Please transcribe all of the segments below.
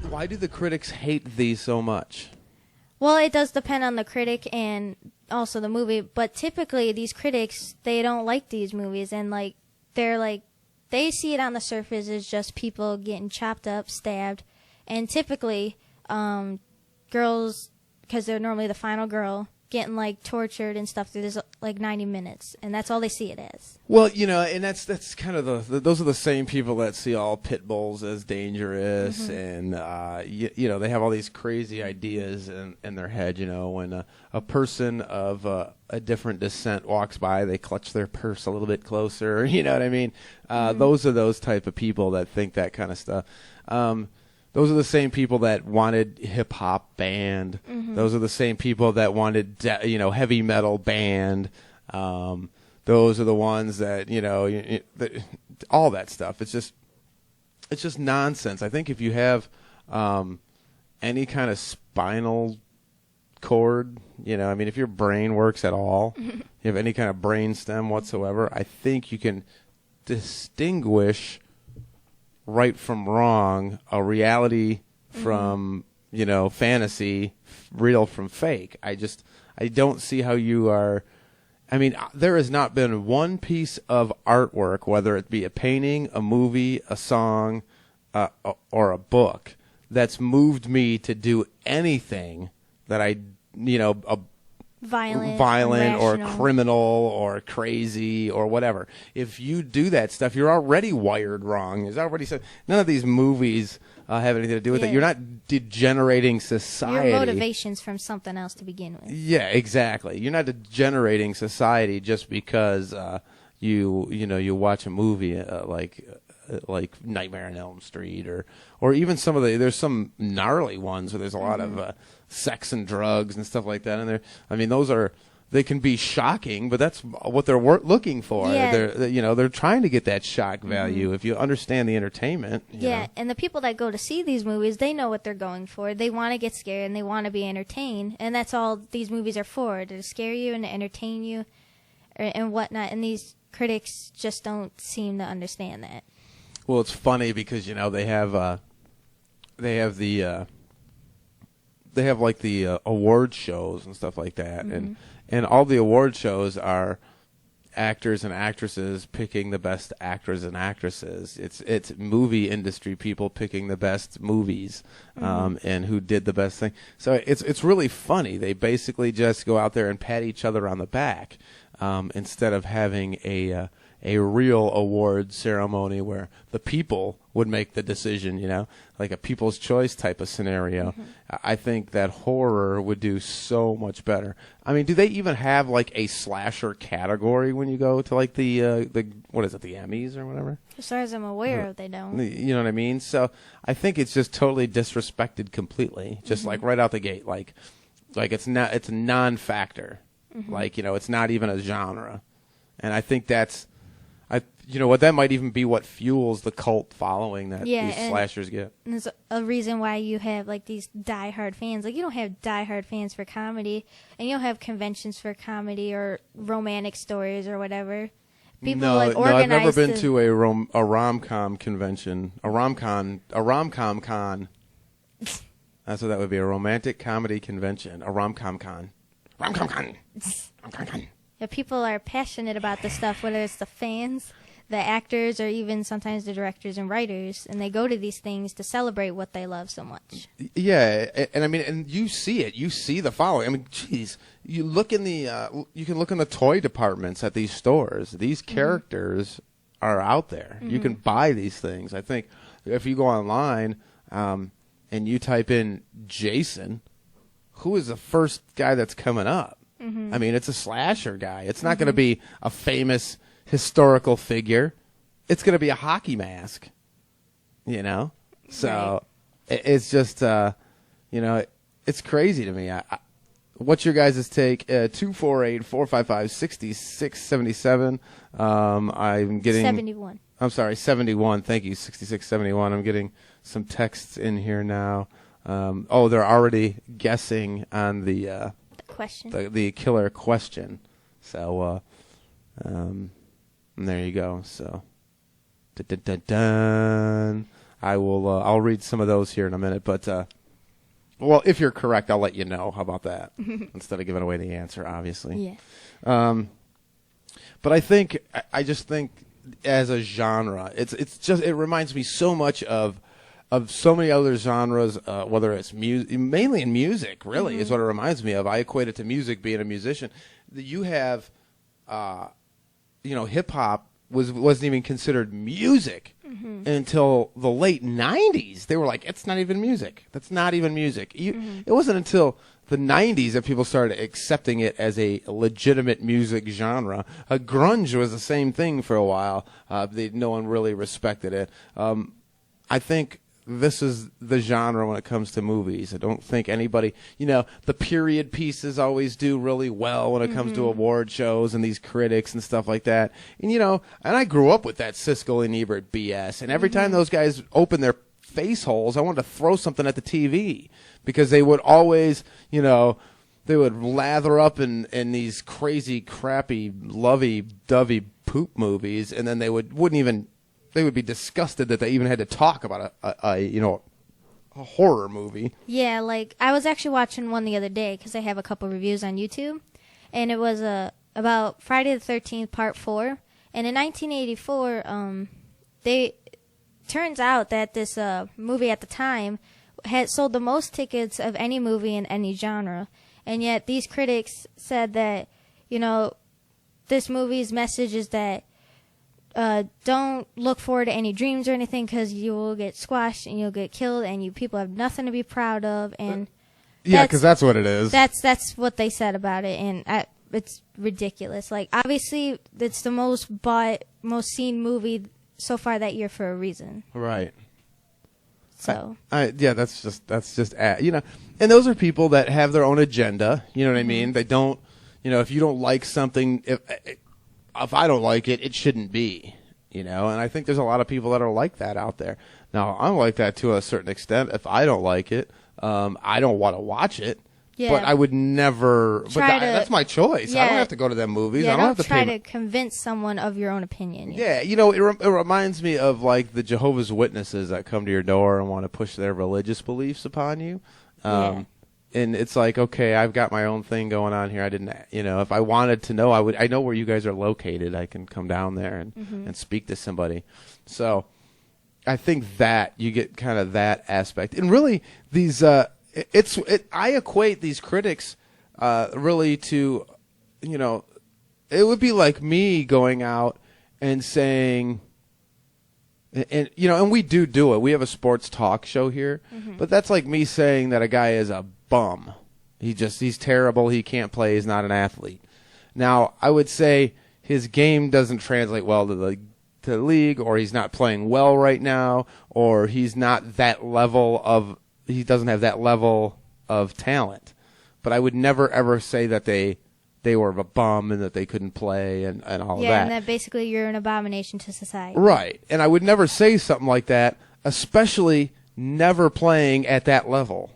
why do the critics hate these so much? Well, it does depend on the critic and also the movie, but typically these critics, they don't like these movies, and they see it on the surface as just people getting chopped up, stabbed, and typically girls, because they're normally the final girl, getting tortured and stuff through this 90 minutes, and that's all they see it as. Well, and that's kind of those are the same people that see all pit bulls as dangerous, and they have all these crazy ideas in their head. When a person of a different descent walks by, they clutch their purse a little bit closer. You know what I mean? Those are those type of people that think that kind of stuff. Those are the same people that wanted hip-hop banned. Those are the same people that wanted, heavy metal banned. Those are the ones that, all that stuff. It's just nonsense. I think if you have any kind of spinal cord, if your brain works at all, you have any kind of brain stem whatsoever, I think you can distinguish right from wrong, a reality from, fantasy, real from fake. I don't see how you are. There has not been one piece of artwork, whether it be a painting, a movie, a song, or a book, that's moved me to do anything that violent or criminal or crazy or whatever. If you do that stuff, you're already wired wrong. There's already none of these movies have anything to do with it. You're not degenerating society. Your motivation's from something else to begin with. Yeah, exactly. You're not degenerating society just because you watch a movie like Nightmare on Elm Street or even some of there's some gnarly ones where there's a lot of sex and drugs and stuff like that in there. They can be shocking, but that's what they're looking for. Yeah. They're trying to get that shock value. If you understand the entertainment. And the people that go to see these movies, they know what they're going for. They want to get scared and they want to be entertained, and that's all these movies are for, to scare you and to entertain you and whatnot. And these critics just don't seem to understand that. Well, it's funny because they have the award shows and stuff like that, and all the award shows are actors and actresses picking the best actors and actresses. It's movie industry people picking the best movies, and who did the best thing. So it's really funny. They basically just go out there and pat each other on the back, instead of having a real award ceremony where the people would make the decision, like a People's Choice type of scenario. I think that horror would do so much better. Do they even have a slasher category when you go to the what is it, the Emmys or whatever? As far as I'm aware of, they don't. You know what I mean? So I think it's just totally disrespected completely, just right out the gate. It's a non-factor. It's not even a genre. And I think that's, that might even be what fuels the cult following that these slashers get. And there's a reason why you have these diehard fans. You don't have diehard fans for comedy, and you don't have conventions for comedy or romantic stories or whatever. People organize. No, I've never been to a rom-com convention. A rom-com con. That's what that would be, a romantic comedy convention. A rom-com con. Rom-com con. Rom-com con. Yeah, people are passionate about this stuff, whether it's the fans, the actors, or even sometimes the directors and writers, and they go to these things to celebrate what they love so much. Yeah, and you see it. You see the following. Geez, you look in you can look in the toy departments at these stores. These characters are out there. You can buy these things. I think if you go online and you type in Jason, who is the first guy that's coming up? It's a slasher guy. It's not going to be a famous historical figure. It's going to be a hockey mask, So it's just, it's crazy to me. What's your guys' take? 248-455-6677. I'm getting 71. I'm sorry, 71. Thank you, 6671. I'm getting some texts in here now. They're already guessing on the question, the killer question. So, there you go. So, dun. I will. I'll read some of those here in a minute. But well, if you're correct, I'll let you know. How about that? Instead of giving away the answer, obviously. Yeah. But I just think as a genre, it reminds me so much of so many other genres, whether it's mainly in music, really, is what it reminds me of. I equate it to music, being a musician. You have, hip hop wasn't even considered music until the late 90s. They were like, it's not even music. That's not even music. It wasn't until the 90s that people started accepting it as a legitimate music genre. Grunge was the same thing for a while. No one really respected it. I think this is the genre when it comes to movies. I don't think anybody, the period pieces always do really well when it comes to award shows and these critics and stuff like that. And, and I grew up with that Siskel and Ebert BS. And every time those guys opened their face holes, I wanted to throw something at the TV because they would always, they would lather up in these crazy, crappy, lovey-dovey poop movies. And then they would be disgusted that they even had to talk about a horror movie. Yeah, like I was actually watching one the other day because I have a couple reviews on YouTube, and it was about Friday the 13th Part 4. And in 1984, turns out that this movie at the time had sold the most tickets of any movie in any genre, and yet these critics said that this movie's message is that. Don't look forward to any dreams or anything because you will get squashed and you'll get killed and people have nothing to be proud of. And because that's what it is. That's what they said about it, and it's ridiculous. Like obviously, it's the most seen movie so far that year for a reason. Right. So. That's just and those are people that have their own agenda. You know what I mean? They don't. If you don't like something, if I don't like it, it shouldn't be, and I think there's a lot of people that are like that out there. Now, I'm like that to a certain extent. If I don't like it, I don't want to watch it, but I would never, that's my choice. Yeah, I don't have to go to them movies. Yeah, I don't have to try to convince someone of your own opinion. Yeah, it reminds me of like the Jehovah's Witnesses that come to your door and want to push their religious beliefs upon you. And it's like, okay, I've got my own thing going on here. I didn't, if I wanted to know, I know where you guys are located. I can come down there and speak to somebody. So I think that you get kind of that aspect. And really these, I equate these critics, really to, it would be like me going out and saying, and we do it. We have a sports talk show here, but that's like me saying that a guy is a bum. He's terrible. He can't play. He's not an athlete. Now, I would say his game doesn't translate well to the league, or he's not playing well right now, or he's not that level of, he doesn't have that level of talent. But I would never ever say that they were a bum and that they couldn't play and all of that. Yeah, and that basically you're an abomination to society. Right. And I would never say something like that, especially never playing at that level.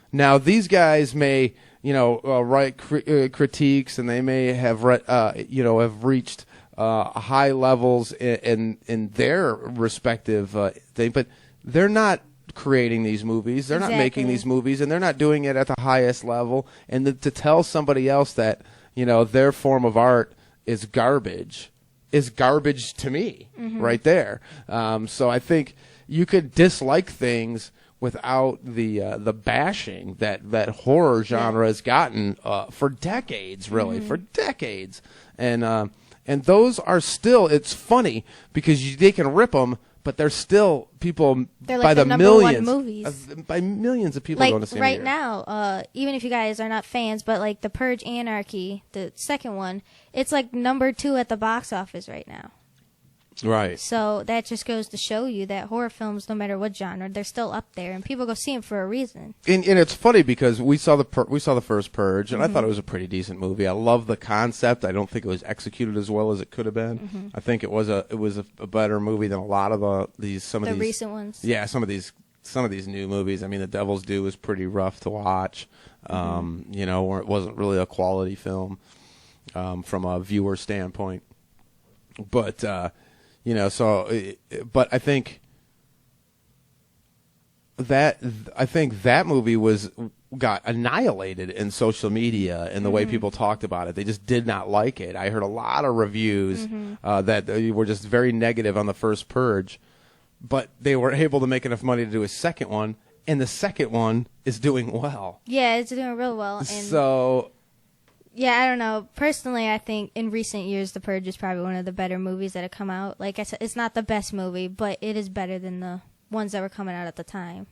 Now, these guys may, write critiques, and they may have, have reached high levels in their respective thing, but they're not creating these movies. They're not making these movies, and they're not doing it at the highest level. And to tell somebody else that, their form of art is garbage to me right there. So I think you could dislike things without the bashing that horror genre has gotten for decades, really, for decades. And those are still, it's funny because they can rip them, but they're still people they're by like the millions. Movies. By millions of people like going to see right now, even if you guys are not fans, but like the Purge Anarchy, the second one, it's like number 2 at the box office right now. Right. So that just goes to show you that horror films, no matter what genre, they're still up there, and people go see them for a reason. And it's funny because we saw the first Purge, and I thought it was a pretty decent movie. I love the concept. I don't think it was executed as well as it could have been. I think it was a better movie than a lot of these recent ones. Yeah, some of these new movies. I mean, The Devil's Due was pretty rough to watch. Where it wasn't really a quality film from a viewer standpoint, but. But I think I think that movie got annihilated in social media and the way people talked about it. They just did not like it. I heard a lot of reviews that were just very negative on the first Purge, but they were able to make enough money to do a second one, and the second one is doing well. Yeah, it's doing real well. And So, yeah, I don't know. Personally, I think in recent years, The Purge is probably one of the better movies that have come out. Like I said, it's not the best movie, but it is better than the ones that were coming out at the time.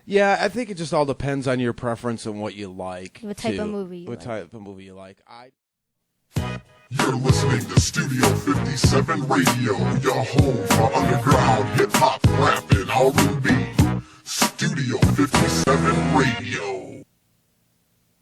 yeah, I think it just all depends on your preference and what you like. What type of movie you like. What type of movie you like. You're listening to Studio 57 Radio, your home for underground hip-hop, rap, and R&B. Studio 57 Radio.